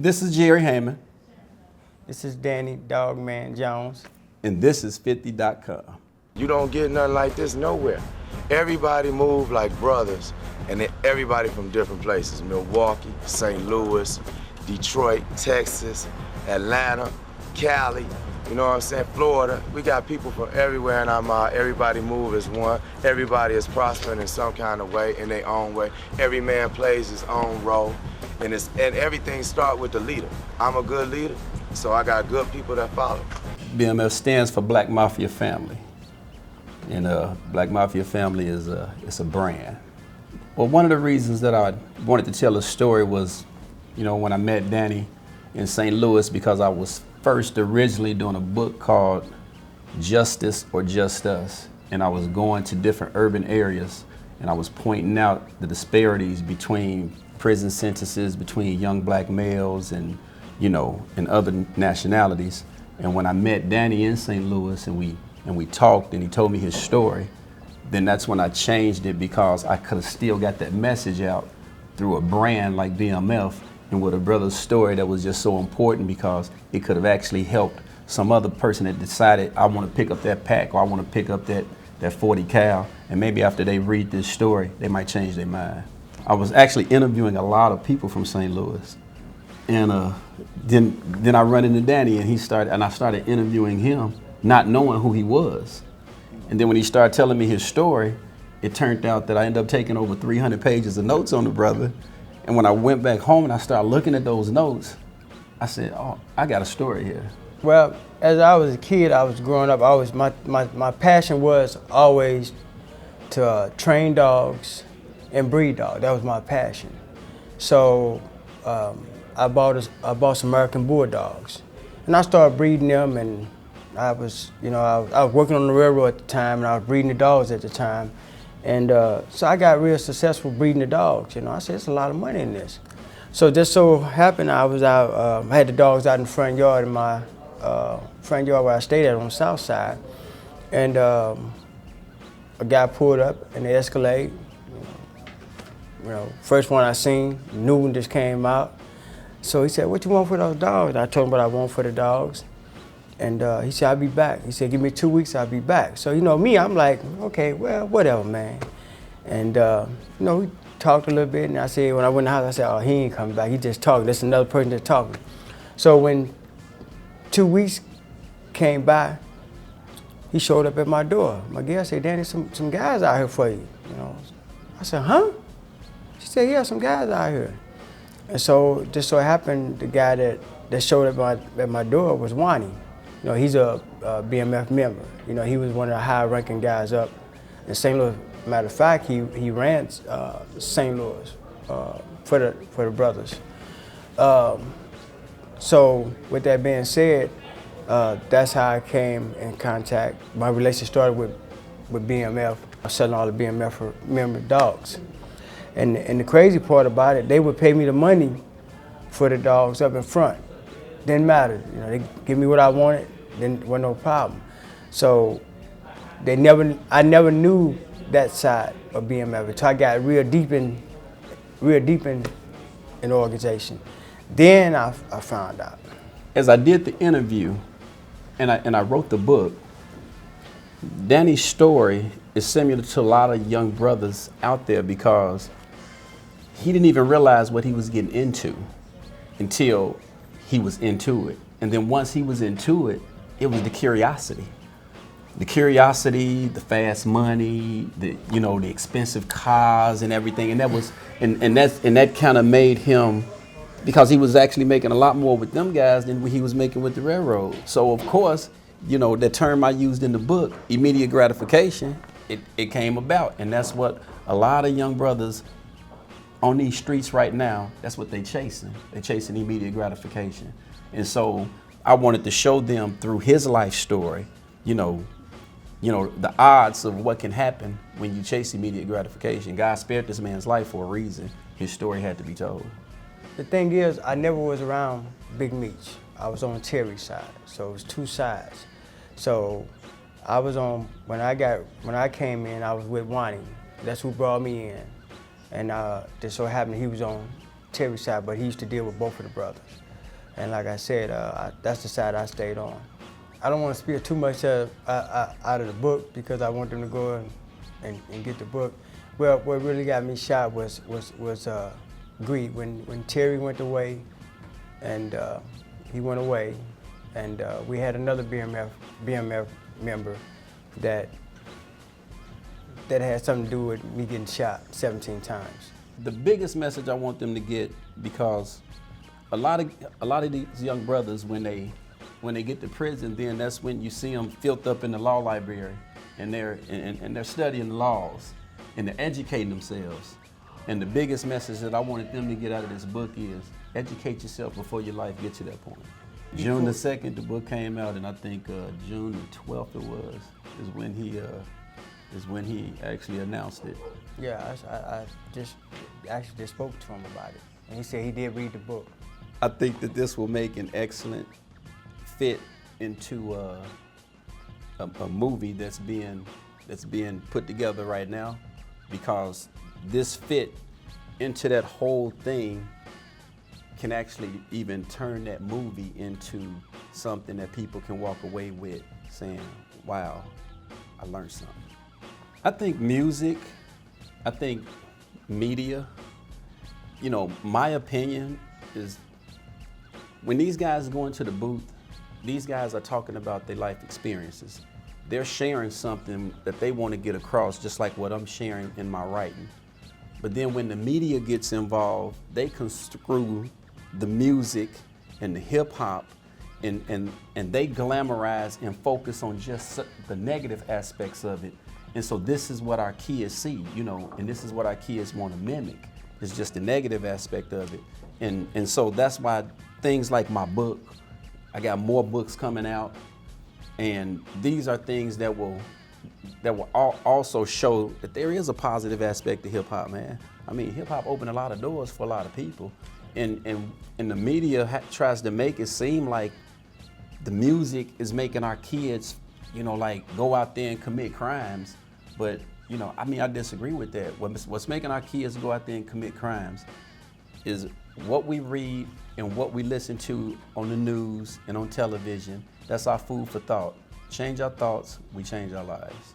This is Jerry Haymon. This is Danny Dogman Jones. And this is 50.com. You don't get nothing like this nowhere. Everybody move like brothers, and everybody from different places. Milwaukee, St. Louis, Detroit, Texas, Atlanta, Cali, you know what I'm saying, Florida. We got people from everywhere, and everybody move as one. Everybody is prospering in some kind of way, in their own way. Every man plays his own role, and everything starts with the leader. I'm a good leader, so I got good people that follow. BMF stands for Black Mafia Family. And Black Mafia Family is it's a brand. Well, one of the reasons that I wanted to tell a story was, you know, when I met Danny in St. Louis, because I was first originally doing a book called Justice or Just Us. And I was going to different urban areas, and I was pointing out the disparities between prison sentences between young black males and, you know, and other nationalities. And when I met Danny in St. Louis and we talked and he told me his story, then that's when I changed it, because I could have still got that message out through a brand like BMF and with a brother's story that was just so important, because it could have actually helped some other person that decided, I want to pick up that pack, or I want to pick up that 40 cal, and maybe after they read this story, they might change their mind. I was actually interviewing a lot of people from St. Louis. And then I run into Danny, and I started interviewing him, not knowing who he was. And then when he started telling me his story, it turned out that I ended up taking over 300 pages of notes on the brother. And when I went back home and I started looking at those notes, I said, oh, I got a story here. Well, as I was a kid, I was growing up, my passion was always to train dogs and breed dogs. That was my passion. So I bought some American Bulldogs, and I started breeding them, and I was working on the railroad at the time, and I was breeding the dogs at the time. And so I got real successful breeding the dogs. You know, I said, there's a lot of money in this. So just so happened, I was out, I had the dogs out in the front yard, in my front yard where I stayed at on the south side. And a guy pulled up in the Escalade. You know, first one I seen, new one just came out. So he said, what you want for those dogs? And I told him what I want for the dogs. And he said, I'll be back. He said, give me 2 weeks, I'll be back. So, you know, me, I'm like, okay, well, whatever, man. And, you know, we talked a little bit, and I said, when I went in the house, I said, oh, he ain't coming back. He just talking. That's another person that's talking. So when 2 weeks came by, he showed up at my door. My girl said, Danny, some guys out here for you. You know, I said, huh? She said, yeah, some guys out here. And so just so happened, the guy that showed up at my door was Wani. You know, he's a BMF member. You know, he was one of the high-ranking guys up in St. Louis. Matter of fact, he ran St. Louis for the brothers. So with that being said, that's how I came in contact. My relationship started with BMF, selling all the BMF member dogs. And the crazy part about it, they would pay me the money for the dogs up in front. Didn't matter, you know, they give me what I wanted, then there was no problem. So I never knew that side of BMF until I got real deep in the organization. Then I found out. As I did the interview and I wrote the book, Danny's story is similar to a lot of young brothers out there, because he didn't even realize what he was getting into until he was into it. And then once he was into it, it was the curiosity. The curiosity, the fast money, the expensive cars and everything. And that kind of made him, because he was actually making a lot more with them guys than he was making with the railroad. So of course, you know, the term I used in the book, immediate gratification, it came about. And that's what a lot of young brothers on these streets right now, that's what they chasing. They're chasing immediate gratification. And so I wanted to show them through his life story, you know, the odds of what can happen when you chase immediate gratification. God spared this man's life for a reason. His story had to be told. The thing is, I never was around Big Meech. I was on Terry's side, so it was two sides. So I was on, when I came in, I was with Wani. That's who brought me in. And just so happened he was on Terry's side, but he used to deal with both of the brothers. And like I said, that's the side I stayed on. I don't want to spill too much out of the book because I want them to go and get the book. Well, what really got me shot was greed. When Terry went away, and he went away, and we had another BMF member that had something to do with me getting shot 17 times. The biggest message I want them to get, because a lot of these young brothers, when they get to prison, then that's when you see them filled up in the law library, and they're studying the laws and they're educating themselves. And the biggest message that I wanted them to get out of this book is educate yourself before your life gets to that point. June the 2nd, the book came out, and I think June the 12th is when he actually announced it. Yeah, I just spoke to him about it, and he said he did read the book. I think that this will make an excellent fit into a movie that's being put together right now, because this fit into that whole thing can actually even turn that movie into something that people can walk away with saying, wow, I learned something. I think music, I think media, my opinion is when these guys go into the booth, these guys are talking about their life experiences. They're sharing something that they want to get across, just like what I'm sharing in my writing. But then when the media gets involved, they construe the music and the hip hop and they glamorize and focus on just the negative aspects of it. And so this is what our kids see, and this is what our kids want to mimic. It's just the negative aspect of it. And so that's why things like my book, I got more books coming out, and these are things that will also show that there is a positive aspect to hip hop, man. I mean, hip hop opened a lot of doors for a lot of people, and the media tries to make it seem like the music is making our kids, like go out there and commit crimes. But I disagree with that. What's making our kids go out there and commit crimes is what we read and what we listen to on the news and on television. That's our food for thought. Change our thoughts, we change our lives.